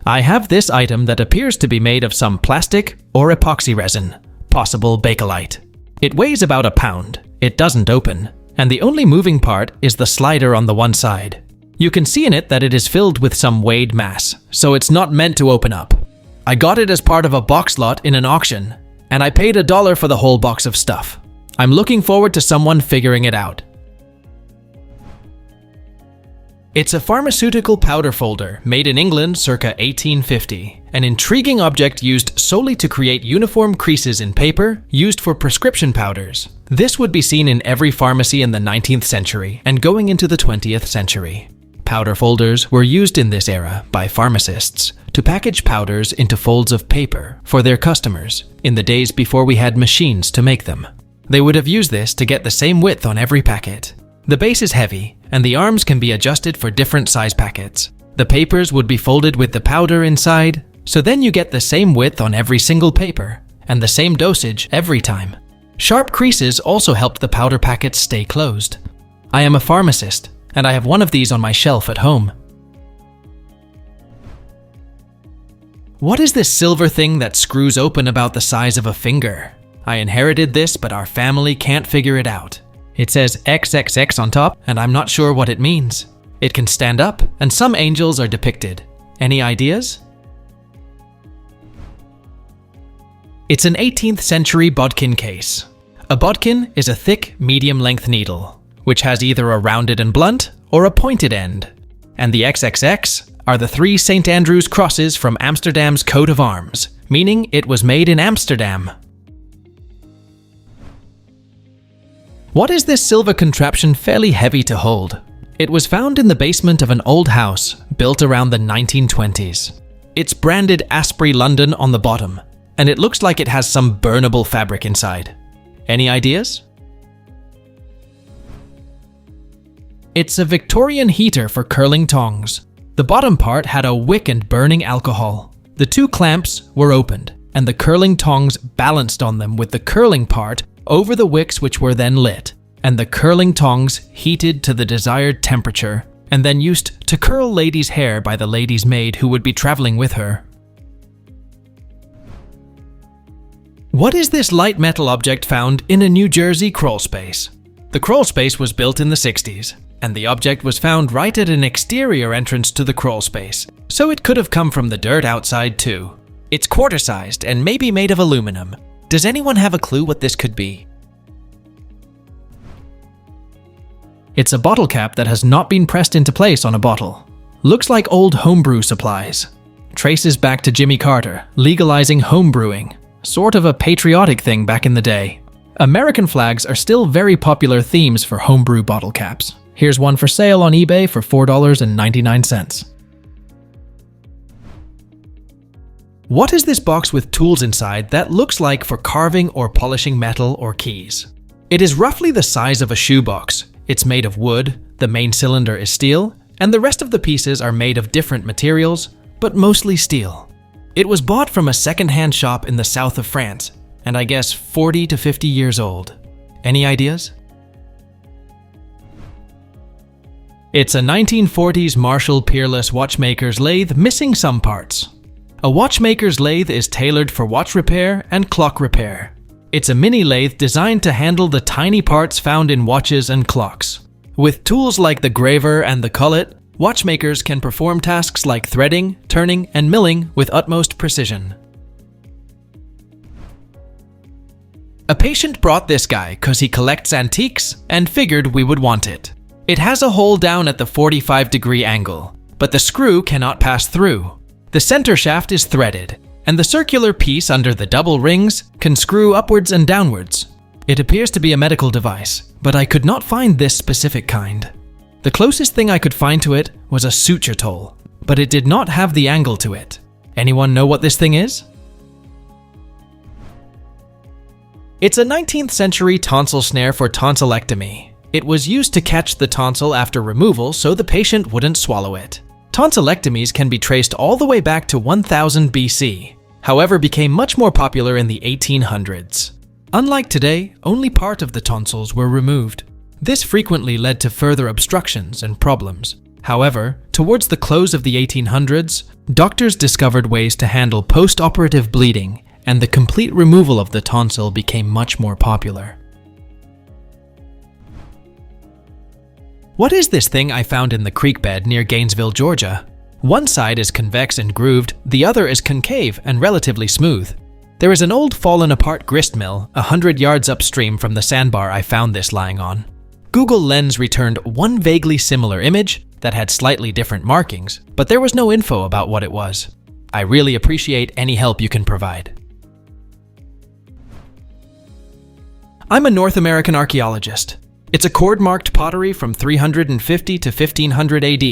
I have this item that appears to be made of some plastic or epoxy resin, possible Bakelite. It weighs about a pound, it doesn't open, and the only moving part is the slider on the one side. You can see in it that it is filled with some weighed mass, so it's not meant to open up. I got it as part of a box lot in an auction, and I paid $1 for the whole box of stuff. I'm looking forward to someone figuring it out. It's a pharmaceutical powder folder made in England circa 1850, an intriguing object used solely to create uniform creases in paper used for prescription powders. This would be seen in every pharmacy in the 19th century and going into the 20th century. Powder folders were used in this era by pharmacists to package powders into folds of paper for their customers in the days before we had machines to make them. They would have used this to get the same width on every packet. The base is heavy, and the arms can be adjusted for different size packets. The papers would be folded with the powder inside, so then you get the same width on every single paper, and the same dosage every time. Sharp creases also helped the powder packets stay closed. I am a pharmacist, and I have one of these on my shelf at home. What is this silver thing that screws open about the size of a finger? I inherited this, but our family can't figure it out. It says XXX on top, and I'm not sure what it means. It can stand up, and some angels are depicted. Any ideas? It's an 18th century bodkin case. A bodkin is a thick, medium-length needle, which has either a rounded and blunt or a pointed end. And the XXX are the 3 St. Andrew's crosses from Amsterdam's coat of arms, meaning it was made in Amsterdam. What is this silver contraption fairly heavy to hold? It was found in the basement of an old house built around the 1920s. It's branded Asprey London on the bottom, and it looks like it has some burnable fabric inside. Any ideas? It's a Victorian heater for curling tongs. The bottom part had a wick and burning alcohol. The 2 clamps were opened, and the curling tongs balanced on them with the curling part over the wicks, which were then lit, and the curling tongs heated to the desired temperature and then used to curl ladies' hair by the lady's maid who would be traveling with her. What is this light metal object found in a New Jersey crawl space? The crawl space was built in the 60s, and the object was found right at an exterior entrance to the crawl space, so it could have come from the dirt outside too. It's quarter-sized and may be made of aluminum. Does anyone have a clue what this could be? It's a bottle cap that has not been pressed into place on a bottle. Looks like old homebrew supplies. Traces back to Jimmy Carter, legalizing homebrewing. Sort of a patriotic thing back in the day. American flags are still very popular themes for homebrew bottle caps. Here's one for sale on eBay for $4.99. What is this box with tools inside that looks like for carving or polishing metal or keys? It is roughly the size of a shoebox. It's made of wood, the main cylinder is steel, and the rest of the pieces are made of different materials, but mostly steel. It was bought from a second-hand shop in the south of France, and I guess 40 to 50 years old. Any ideas? It's a 1940s Marshall Peerless watchmaker's lathe missing some parts. A watchmaker's lathe is tailored for watch repair and clock repair. It's a mini lathe designed to handle the tiny parts found in watches and clocks. With tools like the graver and the cullet, watchmakers can perform tasks like threading, turning, and milling with utmost precision. A patient brought this guy because he collects antiques and figured we would want it. It has a hole down at the 45-degree angle, but the screw cannot pass through. The center shaft is threaded, and the circular piece under the double rings can screw upwards and downwards. It appears to be a medical device, but I could not find this specific kind. The closest thing I could find to it was a suture tool, but it did not have the angle to it. Anyone know what this thing is? It's a 19th century tonsil snare for tonsillectomy. It was used to catch the tonsil after removal so the patient wouldn't swallow it. Tonsillectomies can be traced all the way back to 1000 BC, however became much more popular in the 1800s. Unlike today, only part of the tonsils were removed. This frequently led to further obstructions and problems. However, towards the close of the 1800s, doctors discovered ways to handle post-operative bleeding, and the complete removal of the tonsil became much more popular. What is this thing I found in the creek bed near Gainesville, Georgia? One side is convex and grooved, the other is concave and relatively smooth. There is an old fallen-apart grist mill 100 yards upstream from the sandbar I found this lying on. Google Lens returned one vaguely similar image that had slightly different markings, but there was no info about what it was. I really appreciate any help you can provide. I'm a North American archaeologist. It's a cord-marked pottery from 350 to 1500 AD,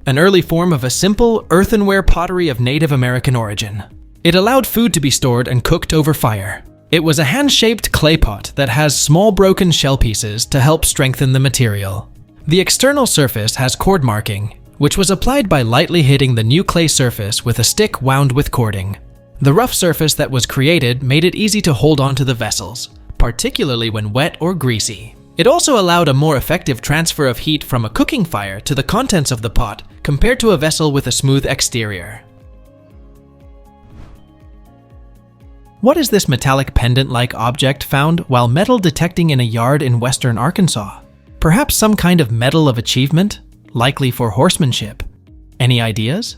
an early form of a simple, earthenware pottery of Native American origin. It allowed food to be stored and cooked over fire. It was a hand-shaped clay pot that has small broken shell pieces to help strengthen the material. The external surface has cord marking, which was applied by lightly hitting the new clay surface with a stick wound with cording. The rough surface that was created made it easy to hold onto the vessels, particularly when wet or greasy. It also allowed a more effective transfer of heat from a cooking fire to the contents of the pot compared to a vessel with a smooth exterior. What is this metallic pendant-like object found while metal detecting in a yard in western Arkansas? Perhaps some kind of medal of achievement, likely for horsemanship. Any ideas?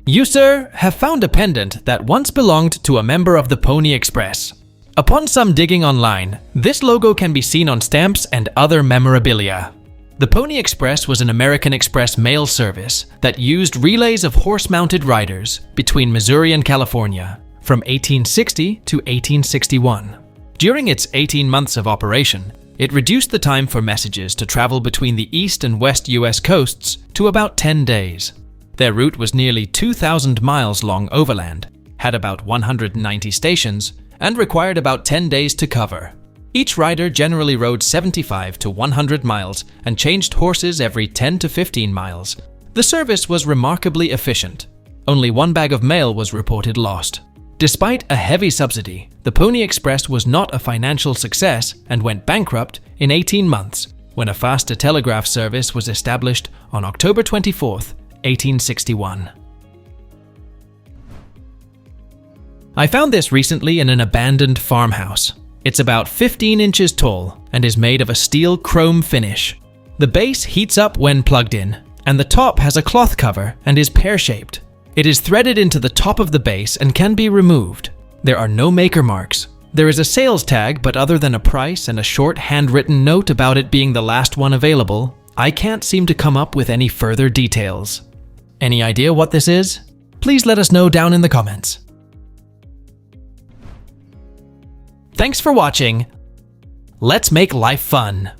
You, sir, have found a pendant that once belonged to a member of the Pony Express. Upon some digging online, this logo can be seen on stamps and other memorabilia. The Pony Express was an American Express mail service that used relays of horse-mounted riders between Missouri and California from 1860 to 1861. During its 18 months of operation, it reduced the time for messages to travel between the east and west US coasts to about 10 days. Their route was nearly 2,000 miles long overland, had about 190 stations, and required about 10 days to cover. Each rider generally rode 75 to 100 miles and changed horses every 10 to 15 miles. The service was remarkably efficient. Only one bag of mail was reported lost. Despite a heavy subsidy, the Pony Express was not a financial success and went bankrupt in 18 months when a faster telegraph service was established on October 24, 1861. I found this recently in an abandoned farmhouse. It's about 15 inches tall and is made of a steel chrome finish. The base heats up when plugged in, and the top has a cloth cover and is pear-shaped. It is threaded into the top of the base and can be removed. There are no maker marks. There is a sales tag, but other than a price and a short handwritten note about it being the last one available, I can't seem to come up with any further details. Any idea what this is? Please let us know down in the comments. Thanks for watching. Let's make life fun.